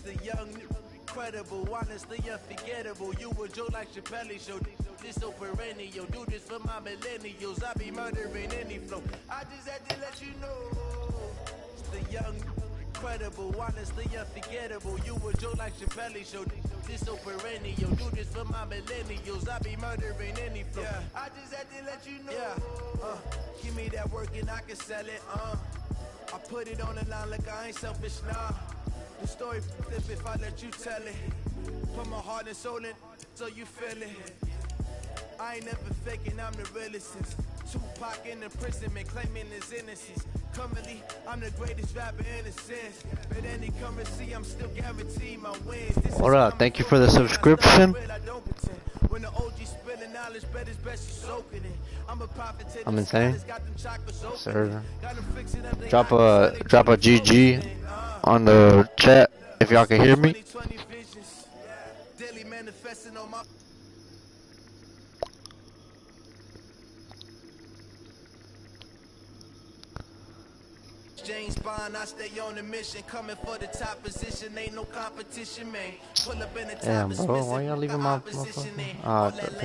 the young, incredible, honestly unforgettable. You a joke like Chappelle show. This so perennial. Do this for my millennials. I be murdering any flow. I just had to let you know. It's the young, incredible, honestly unforgettable. You a joke like Chappelle show. This so perennial. Do this for my millennials. I be murdering any flow. Yeah. I just had to let you know. Yeah. Give me that work and I can sell it. I put it on the line like I ain't selfish, nah. The story flip if I let you tell it. Put my heart and soul in so you feel it. I ain't never faking, I'm the realest since Tupac in imprisonment, claiming his innocence. Currently, I'm the greatest rapper in a sense. But any currency, I'm still guaranteed my wins. What up? Thank you for the subscription. I'm insane. Sir. Drop a GG on the chat if y'all can hear me. James Bond, I stay on the mission, coming for the top position, ain't no competition, man. Pull up in the damn, bro, why y'all leaving my motherfucker? Ah, bet.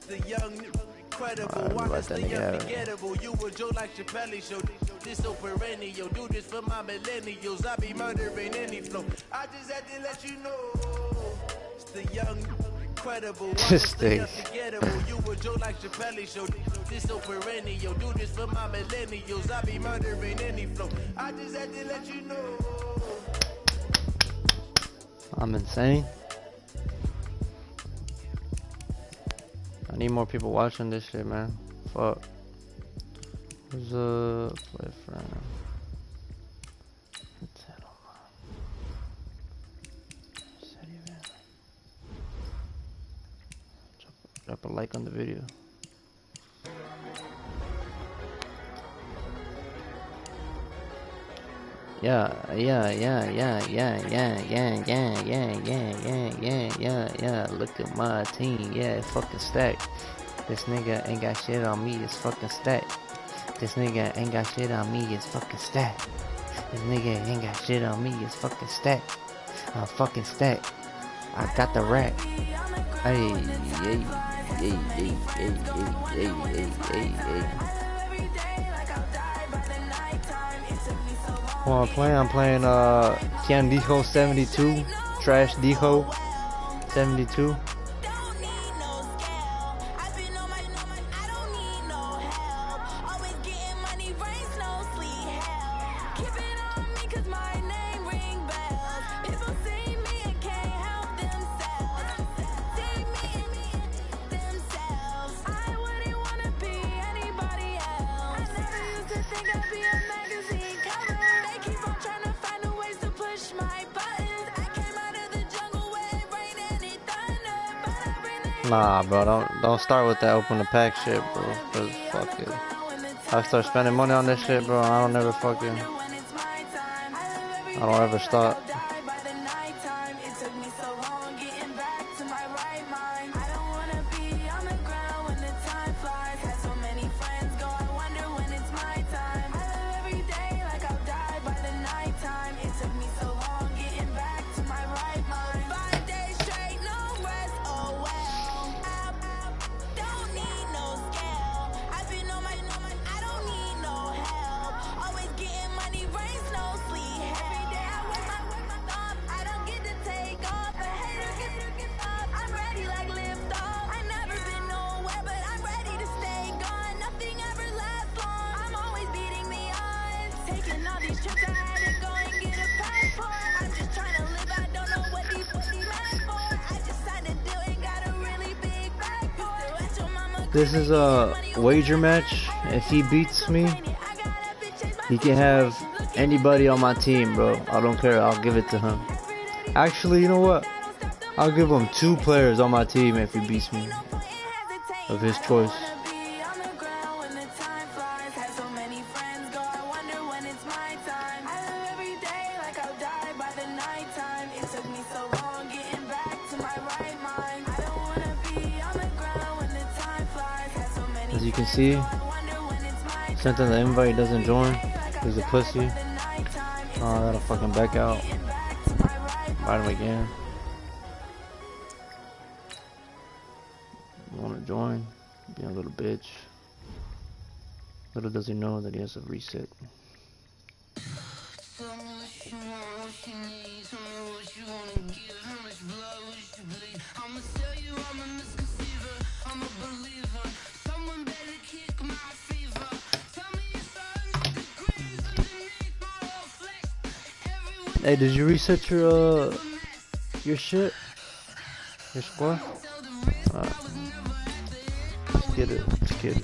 The young, incredible, honestly unforgettable. You a joke like Chappelle show. This so perennial. Do this for my millennials. I be murdering any flow. I just had to let you know. It's the young, incredible, honestly unforgettable. You a joke like Chappelle show. This so perennial. Do this for my millennials. I be murdering any flow. I just had to let you know. I'm insane. I need more people watching this shit, man. Fuck. Who's a play friend? Drop a like on the video. Yeah. Look at my team, yeah, fucking stack. This nigga ain't got shit on me, it's fucking stack. This nigga ain't got shit on me, it's fucking stack. This nigga ain't got shit on me, it's fucking stack. I'm fucking stack. I got the rack. Hey. Well, I'm playing Kian Dijo 72, Trash Dijo 72. Nah, bro, don't start with that open the pack shit, bro. Cause fuck it. I start spending money on this shit, bro. I don't ever stop. This is a wager match. If he beats me, he can have anybody on my team, bro. I don't care. I'll give it to him. Actually, you know what? I'll give him 2 players on my team if he beats me. Of his choice. As you can see, sent him the invite, doesn't join. He's a pussy. Oh, I gotta fucking back out. Fight him again. You wanna join? Be a little bitch. Little does he know that he has to reset. Hey, did you reset your shit? Your score? Alright. Let's get it. Let's get it.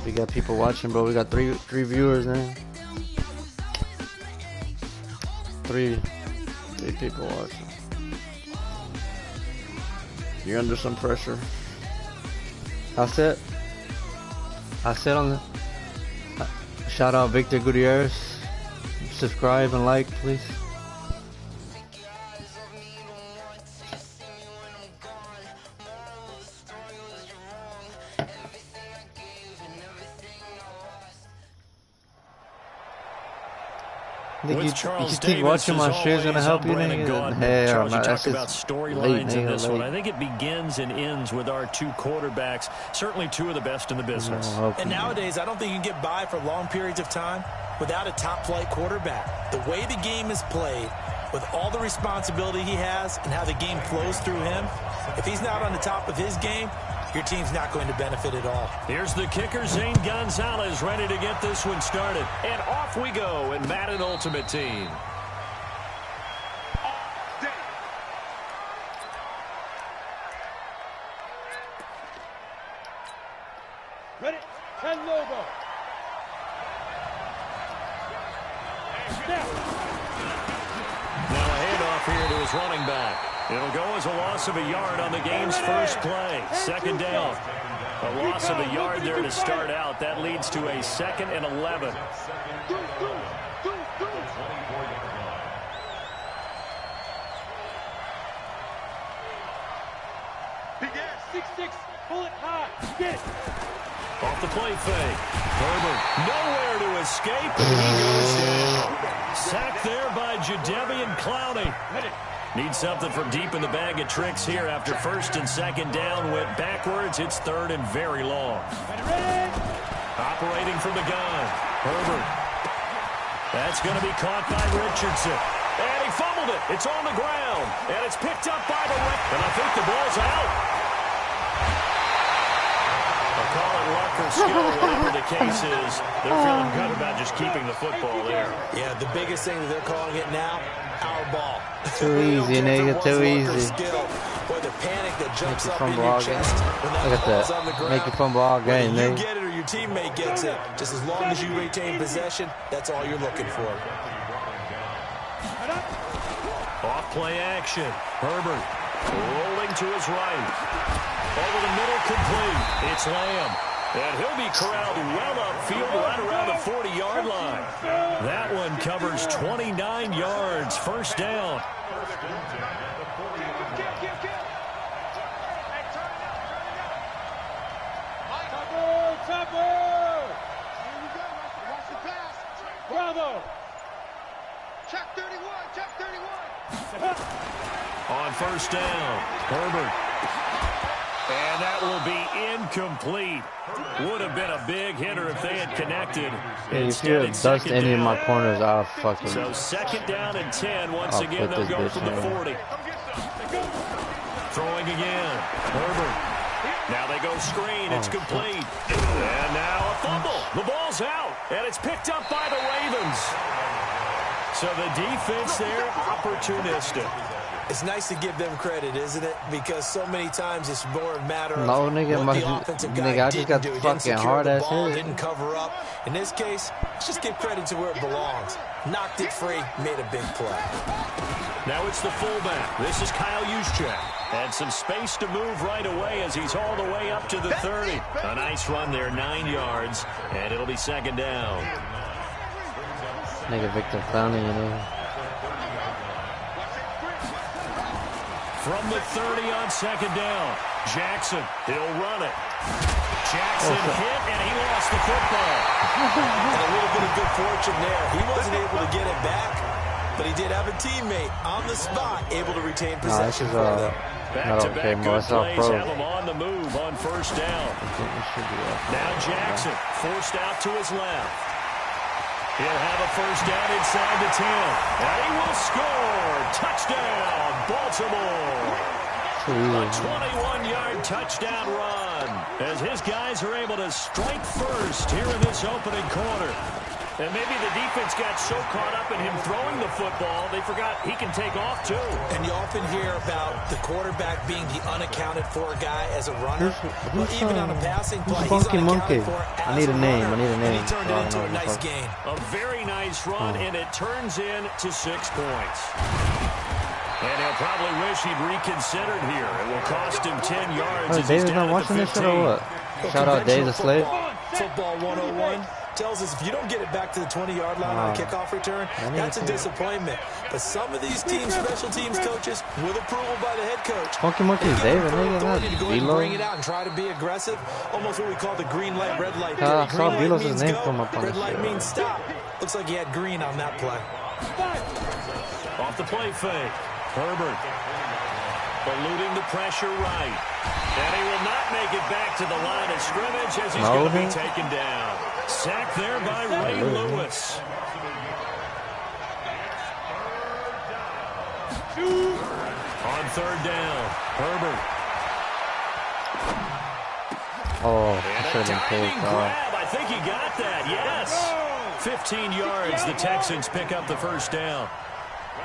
We got people watching, bro. We got three viewers now. Three people watching. You're under some pressure. I said on the shout out Victor Gutierrez. Subscribe and like, please. You think watching my shit is gonna help you, nigga? Hell, Charles, you talked about storylines in this one. I think it begins and ends with our two quarterbacks. Certainly two of the best in the business. And nowadays, I don't think you can get by for long periods of time without a top-flight quarterback. The way the game is played, with all the responsibility he has and how the game flows through him, if he's not on the top of his game, your team's not going to benefit at all. Here's the kicker, Zane Gonzalez, ready to get this one started. And off we go in Madden Ultimate Team. Ready? And Lobo. Now a handoff here to his running back. It'll go as a loss of a yard on the game's first play. Second down. A loss of a yard there to start out. That leads to a 2nd and 11. Off the play fake. Herbert nowhere to escape. He goes down. Sacked there by Jadeveon Clowney. Need something from deep in the bag of tricks here after 1st and 2nd down. Went backwards. It's 3rd and very long. Operating from the gun. Herbert. That's going to be caught by Richardson. And he fumbled it. It's on the ground. And it's picked up by the ref. And I think the ball's out. Call it luck or skill, whatever the case is. They're feeling good about just keeping the football there. Yeah, the biggest thing that they're calling it now, our ball. Too easy, nigga, too easy. Or the panic that jumps up in your chest when that ball's on the ground. Make it fumble all game, nigga. You get it or your teammate gets it. Just as long as you retain possession, that's all you're looking for. Off play action. Herbert rolling to his right. Over the middle, complete. It's Lamb. And he'll be corralled well upfield right around the 40-yard line. That one covers 29 yards. First down. Bravo. Check 31, check 31. On first down, Herbert. And that will be incomplete. Would have been a big hitter if they had connected. Hey, if you dust any of my corners, I'll fucking... So 2nd down and 10. Once again, they'll go from the 40. Throwing again. Herbert. Now they go screen. It's complete. And now a fumble. The ball's out. And it's picked up by the Ravens. So the defense there, opportunistic. It's nice to give them credit, isn't it? Because so many times it's more a matter of what the offensive guy didn't do. Didn't secure the ball, hit. Didn't cover up. In this case, let's just give credit to where it belongs. Knocked it free, made a big play. Now it's the fullback. This is Kyle Juszczyk. Had some space to move right away as he's all the way up to the 30. A nice run there, 9 yards, and it'll be 2nd down. Nigga Victor Clowney, you know. From the 30 on 2nd down. Jackson, he'll run it. Jackson hit, and he lost the football. And a little bit of good fortune there. He wasn't able to get it back, but he did have a teammate on the spot able to retain possession for them. Back-to-back good plays have him on the move on first down. Now Jackson forced out to his left. He'll have a first down inside the 10. And he will score. Touchdown, Baltimore. A 21-yard touchdown run as his guys are able to strike first here in this opening quarter. And maybe the defense got so caught up in him throwing the football, they forgot he can take off too. And you often hear about the quarterback being the unaccounted for guy as a runner. Well, even on a passing play, he's unaccounted for as I need a name. runner, I need a name. And he turned it into a nice gain. A very nice run, and it turns into 6 points. And he'll probably wish he'd reconsidered here. It will cost him 10 yards. Oh, Dave's not watching this shit or what? Shout out Dave the Slave. Football 101 tells us if you don't get it back to the 20-yard line on a kickoff return, that's a disappointment. But some of these teams, special teams coaches, with approval by the head coach, Funky Monkey's David, authority to go ahead and Velo. bring it out and try to be aggressive. Almost what we call the green light, red light. I Green saw light Velo's means name go, come up on red this light shit. means stop. Looks like he had green on that play. Off the play fake. Herbert eluding the pressure right. And he will not make it back to the line of scrimmage as he's going to be taken down. Sacked there by Ray Lewis. On third down, Herbert. Oh, And should a have been diving paid grab. I think he got that. Yes. 15 yards. The Texans pick up the first down.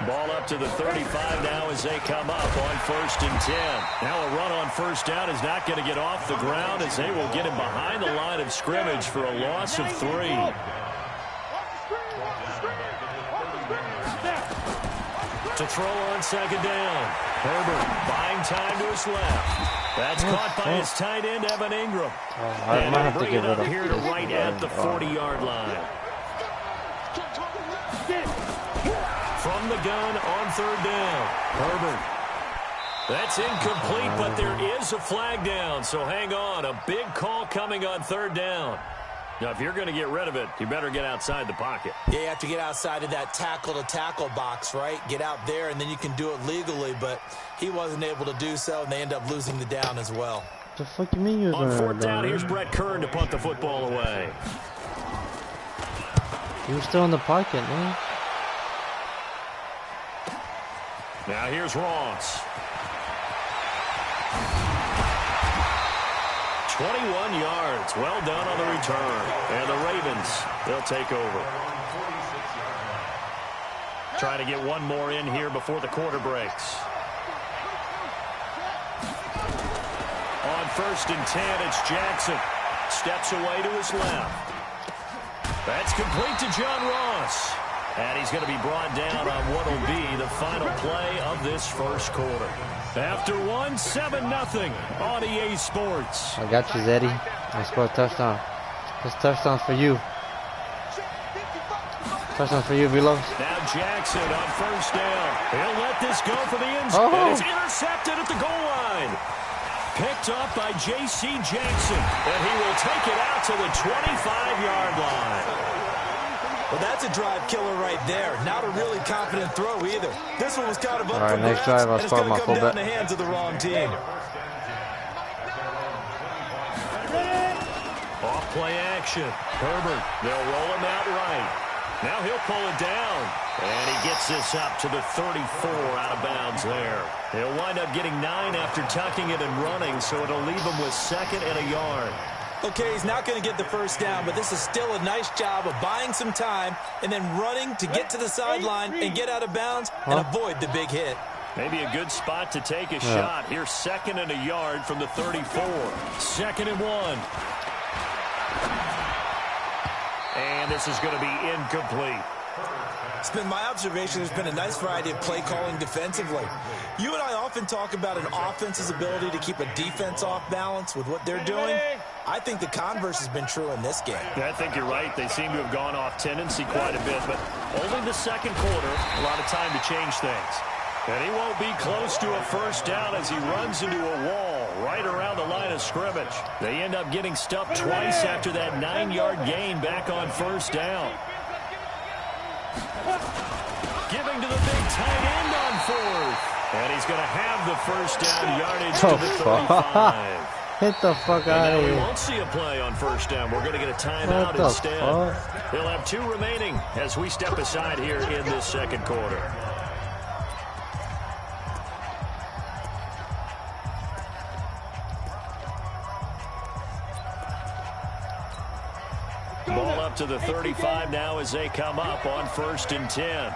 Ball up to the 35 now as they come up on 1st and 10. Now a run on first down is not going to get off the ground as they will get him behind the line of scrimmage for a loss of 3. To throw on second down. Herbert buying time to his left. That's caught by his tight end, Evan Ingram. I might have to give it up here to right at the 40-yard line. From the gun on third down. Herbert. That's incomplete, but there is a flag down, so hang on. A big call coming on third down. Now, if you're going to get rid of it, you better get outside the pocket. Yeah, you have to get outside of that tackle-to-tackle box, right? Get out there, and then you can do it legally, but he wasn't able to do so, and they end up losing the down as well. What the fuck you mean you're on fourth down, here's Brett Kern to punt the football away. He was still in the pocket, man. Now here's Ross. 21 yards. Well done on the return. And the Ravens, they'll take over. Trying to get one more in here before the quarter breaks. On 1st and 10, it's Jackson. Steps away to his left. That's complete to John Ross. And he's going to be brought down on what will be the final play of this first quarter. After 7-0 on EA Sports. I got you, Zeddy. I scored a touchdown. This touchdown's for you. Touchdown for you, Velo. Now Jackson on first down. He'll let this go for the end zone. And it's intercepted at the goal line. Picked up by J.C. Jackson. And he will take it out to the 25-yard line. Well, that's a drive killer right there. Not a really confident throw either. This one was kind of up for next grabs, drive, I'll and it's going to come down in the hands of the wrong team. Off play action. Herbert, they'll roll him out right. Now he'll pull it down. And he gets this up to the 34 out of bounds there. He'll wind up getting 9 after tucking it and running, so it'll leave him with 2nd and a yard. Okay, he's not going to get the first down, but this is still a nice job of buying some time and then running to get to the sideline and get out of bounds and avoid the big hit. Maybe a good spot to take a shot. Here's 2nd and a yard from the 34. 2nd and 1. And this is going to be incomplete. It's been my observation there's been a nice variety of play calling defensively. You and I often talk about an offense's ability to keep a defense off balance with what they're doing. I think the converse has been true in this game. Yeah, I think you're right. They seem to have gone off tendency quite a bit, but only the second quarter, a lot of time to change things. And he won't be close to a first down as he runs into a wall. right around the line of scrimmage. They end up getting stuffed twice after that 9-yard gain back on first down. Giving to the big tight end on fourth. And he's going to have the first down yardage to the 35. Get the fuck out of here. We won't see a play on first down. We're going to get a timeout instead. He'll have 2 remaining as we step aside here in this second quarter. Ball up to the 35 now as they come up on 1st and 10.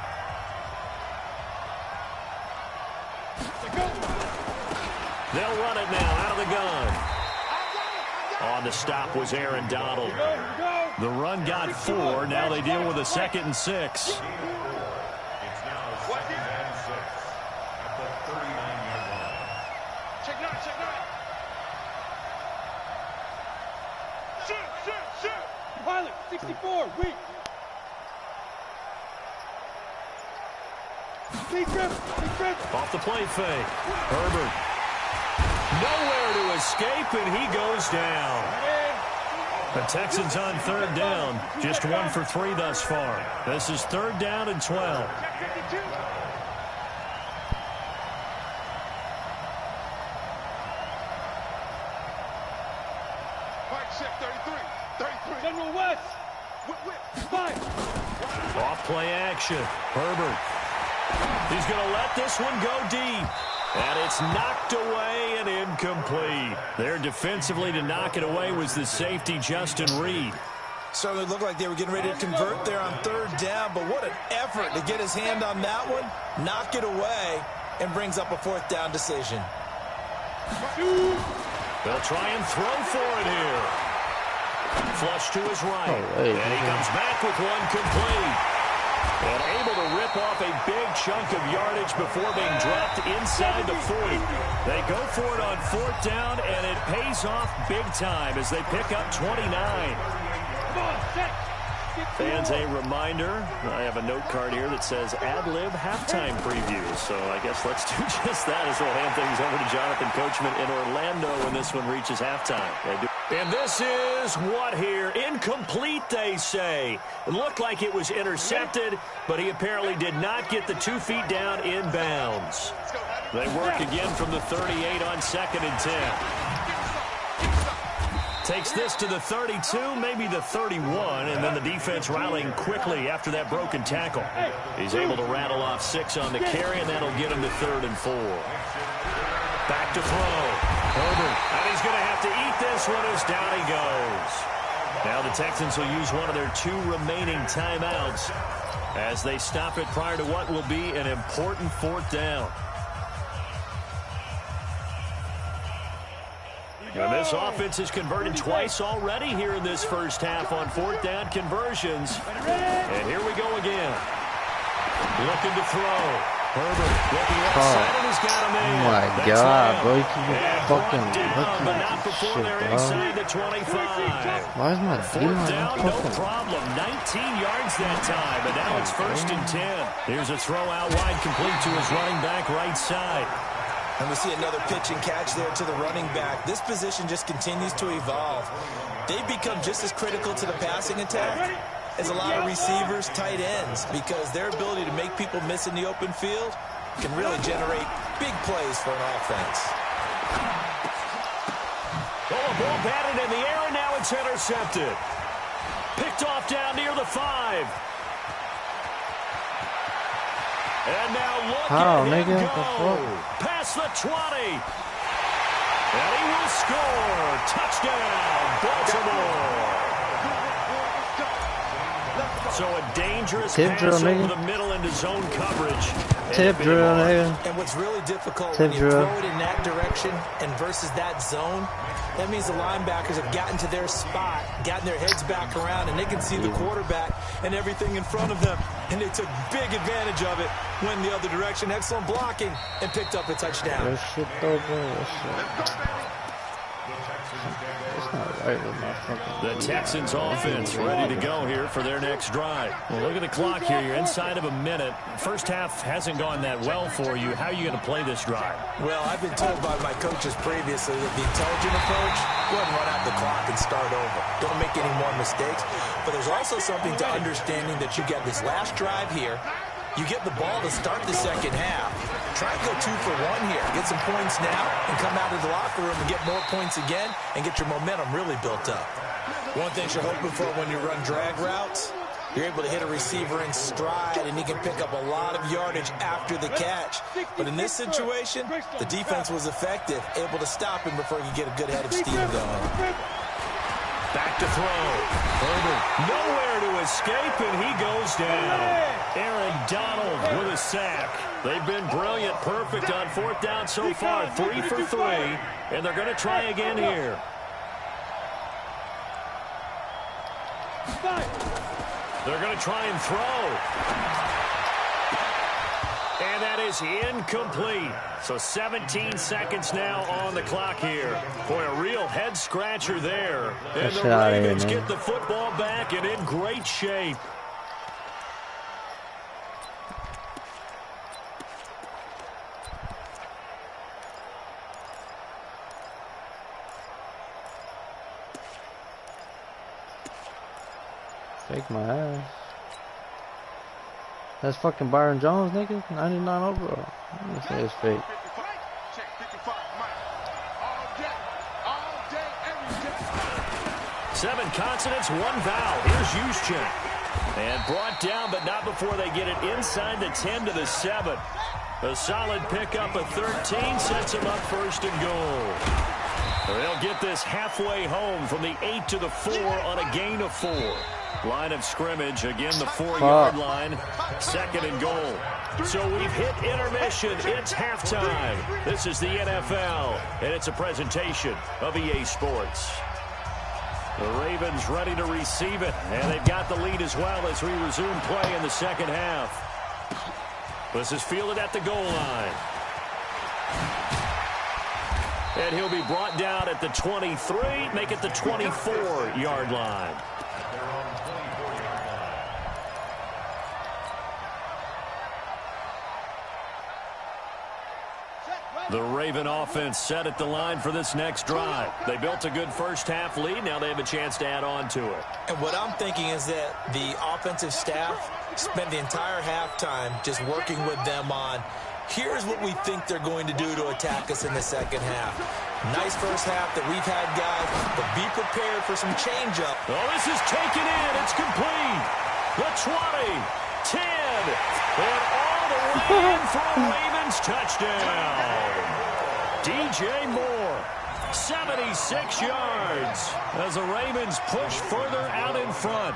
They'll run it now out of the gun. On the stop was Aaron Donald. The run got 4. Now they deal with a 2nd and 6. It's now 2nd and 6 at the 39-yard line. Check 9, check 9. Shoot, shoot, shoot. Pilot, 64, weak. Big grip. Off the play fake. Herbert. Nowhere to escape, and he goes down. The Texans on 3rd down. Just 1 for 3 thus far. This is 3rd down and 12. General West. Five. Off play action. Herbert. He's going to let this one go deep. And it's knocked away and incomplete. There defensively to knock it away was the safety, Justin Reed. Certainly looked like they were getting ready to convert there on 3rd down, but what an effort to get his hand on that one, knock it away, and brings up a 4th down decision. They'll try and throw for it here. Flush to his right. And he comes back with one complete. And able to rip off a big chunk of yardage before being dropped inside the 40. They go for it on 4th down, and it pays off big time as they pick up 29. Fans, a reminder, I have a note card here that says ad-lib halftime preview. So I guess let's do just that as we'll hand things over to Jonathan Coachman in Orlando when this one reaches halftime. And this is what here? Incomplete, they say. It looked like it was intercepted, but he apparently did not get the 2 feet down in bounds. They work again from the 38 on 2nd and 10. Takes this to the 32, maybe the 31, and then the defense rallying quickly after that broken tackle. He's able to rattle off 6 on the carry, and that'll get him to 3rd and 4. Back to throw. Herbert, and he's going to have to eat this one as down he goes. Now the Texans will use one of their 2 remaining timeouts as they stop it prior to what will be an important 4th down. And this offense has converted twice already here in this first half on 4th down conversions. And here we go again. Looking to throw. Herbert looking outside and he's got him in. Oh my God, bro. You keep fucking down, but not looking before at they're this shit, inside the 25. Why is my 4th down, no fucking... problem. 19 yards that time, but now it's 1st and 10. Here's a throw out wide complete to his running back right side. And we see another pitch and catch there to the running back. This position just continues to evolve. They've become just as critical to the passing attack as a lot of receivers, tight ends, because their ability to make people miss in the open field can really generate big plays for an offense. Oh, a ball batted in the air, and now it's intercepted. Picked off down near the 5. And now look at him go. Past the 20. And he will score. Touchdown, Baltimore. So a dangerous pass over the middle into zone coverage. Tip drill, nigga. And what's really difficult when you throw it in that direction and versus that zone, that means the linebackers have gotten to their spot, gotten their heads back around, and they can see the quarterback and everything in front of them. And they took big advantage of it, went the other direction, excellent blocking, and picked up a touchdown. That shit though, bro. That shit. It's not right with my fucking... The Texans offense ready to go here for their next drive. Well, look at the clock here. You're inside of a minute. First half hasn't gone that well for you. How are you going to play this drive? Well, I've been told by my coaches previously that the intelligent approach, go ahead and run out the clock and start over. Don't make any more mistakes. But there's also something to understanding that you get this last drive here. You get the ball to start the second half. Try and go 2 for 1 here. Get some points now and come out of the locker room and get more points again and get your momentum really built up. One thing you're hoping for when you run drag routes, you're able to hit a receiver in stride and he can pick up a lot of yardage after the catch. But in this situation, the defense was effective, able to stop him before he could get a good head of steam going. Back to throw. Herbert nowhere to escape, and he goes down. Aaron Donald with a sack. They've been brilliant, perfect on 4th down so far, 3 for 3, and they're going to try again here. They're going to try and throw. And that is incomplete. So 17 seconds now on the clock here. Boy, a real head-scratcher there. And the Ravens get the football back and in great shape. Fake my ass. That's fucking Byron Jones, nigga. 99 overall. I'm gonna say it's fake. 7 consonants, 1 vowel. Here's Juszczyk. And brought down, but not before they get it inside the 10 to the 7. A solid pickup of 13 sets them up 1st and goal. They'll get this halfway home from the 8 to the 4 on a gain of 4. Line of scrimmage, again the 4-yard line, 2nd and goal. So we've hit intermission. It's halftime. This is the NFL, and it's a presentation of EA Sports. The Ravens ready to receive it, and they've got the lead as well as we resume play in the 2nd half. This is fielded at the goal line. And he'll be brought down at the 23, make it the 24-yard line. The Raven offense set at the line for this next drive. They built a good first half lead. Now they have a chance to add on to it. And what I'm thinking is that the offensive staff spent the entire halftime just working with them on, here's what we think they're going to do to attack us in the second half. Nice first half that we've had, guys, but be prepared for some change-up. Oh, this is taken in. It's complete. The 20, 10, and all the way in for a Ravens touchdown. DJ Moore, 76 yards as the Ravens push further out in front.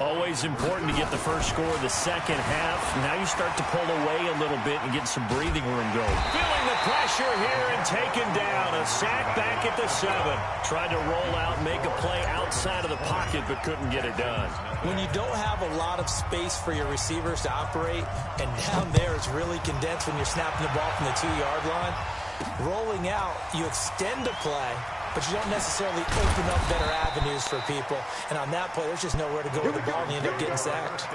Always important to get the first score of the second half. Now you start to pull away a little bit and get some breathing room going. Feeling the pressure here and taken down. A sack back at the 7. Tried to roll out, make a play outside of the pocket, but couldn't get it done. When you don't have a lot of space for your receivers to operate, and down there it's really condensed when you're snapping the ball from the 2-yard line, rolling out, you extend a play, but you don't necessarily open up better avenues for people. And on that play, there's just nowhere to go with the ball, and you end up getting sacked.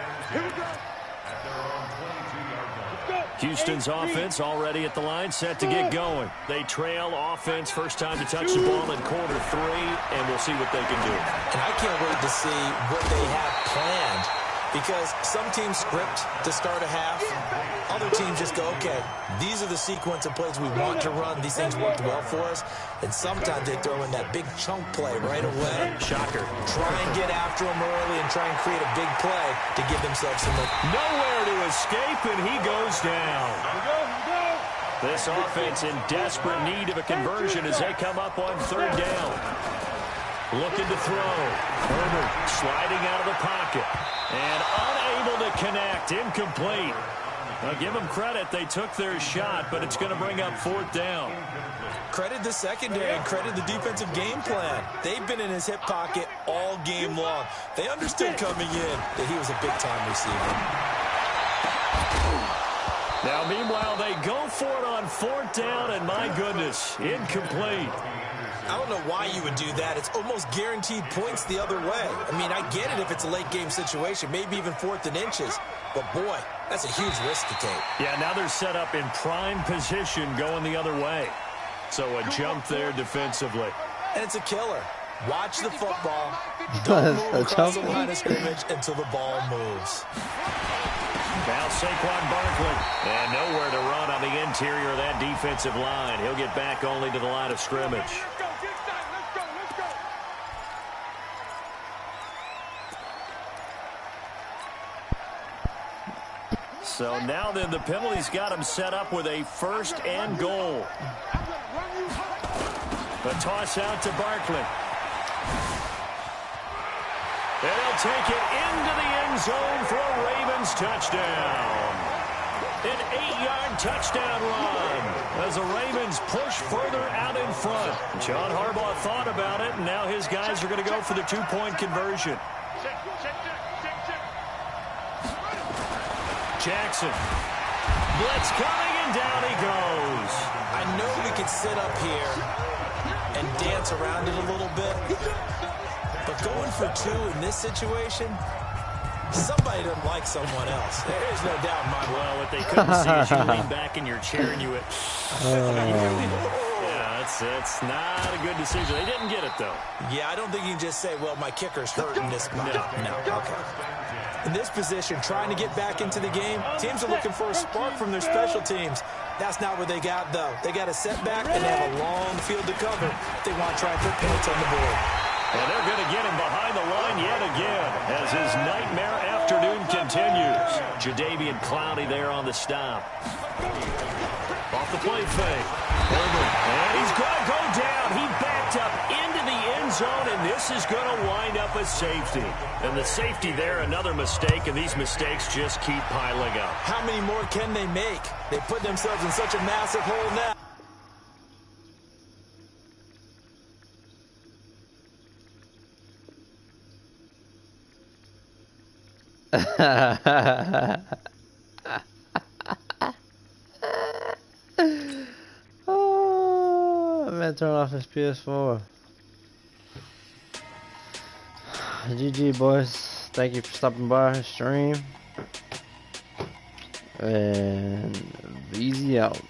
Houston's offense already at the line, set to get going. They trail offense, first time to touch the ball in quarter 3, and we'll see what they can do. And I can't wait to see what they have planned, because some teams script to start a half. Other teams just go, okay, these are the sequence of plays we want to run. These things worked well for us. And sometimes they throw in that big chunk play right away. Shocker. Try and get after them early and try and create a big play to give themselves some... Nowhere to escape, and he goes down. This offense in desperate need of a conversion as they come up on 3rd down. Looking to throw. Herbert sliding out of the pocket. And unable to connect. Incomplete. Now give them credit. They took their shot, but it's going to bring up 4th down. Credit the secondary and credit the defensive game plan. They've been in his hip pocket all game long. They understood coming in that he was a big-time receiver. Now, meanwhile, they go for it on 4th down, and my goodness, incomplete. I don't know why you would do that. It's almost guaranteed points the other way. I mean, I get it if it's a late game situation, maybe even 4th and inches. But, boy, that's a huge risk to take. Yeah, now they're set up in prime position going the other way. So a jump there defensively. And it's a killer. Watch the football. Don't move across the line of scrimmage until the ball moves. Now Saquon Barkley. And nowhere to run on the interior of that defensive line. He'll get back only to the line of scrimmage. So now then the penalty's got him set up with a 1st and goal. The toss out to Barkley. And he'll take it into the end zone for a Ravens touchdown. An 8-yard touchdown run as the Ravens push further out in front. John Harbaugh thought about it, and now his guys are going to go for the 2-point conversion. Jackson. Blitz coming, and down he goes. I know we could sit up here and dance around it a little bit, but going for 2 in this situation, somebody doesn't like someone else. There's no doubt in my mind. Well, what they couldn't see is you lean back in your chair and you went, yeah, it's not a good decision. They didn't get it, though. Yeah, I don't think you can just say, well, my kicker's hurt in this spot. No, okay. In this position, trying to get back into the game, teams are looking for a spark from their special teams. That's not what they got, though. They got a setback, and they have a long field to cover if they want to try and put points on the board. And they're going to get him behind the line yet again as his nightmare afternoon continues. Jadeveon Clowney there on the stop. Off the play fake. Herbert. And he's going to go down. He backed up into the end zone, and this is going to wind up a safety. And the safety there, another mistake, and these mistakes just keep piling up. How many more can they make? They put themselves in such a massive hole now. Oh, I'm gonna turn off his PS4. GG, boys. Thank you for stopping by our stream. And Veezy out.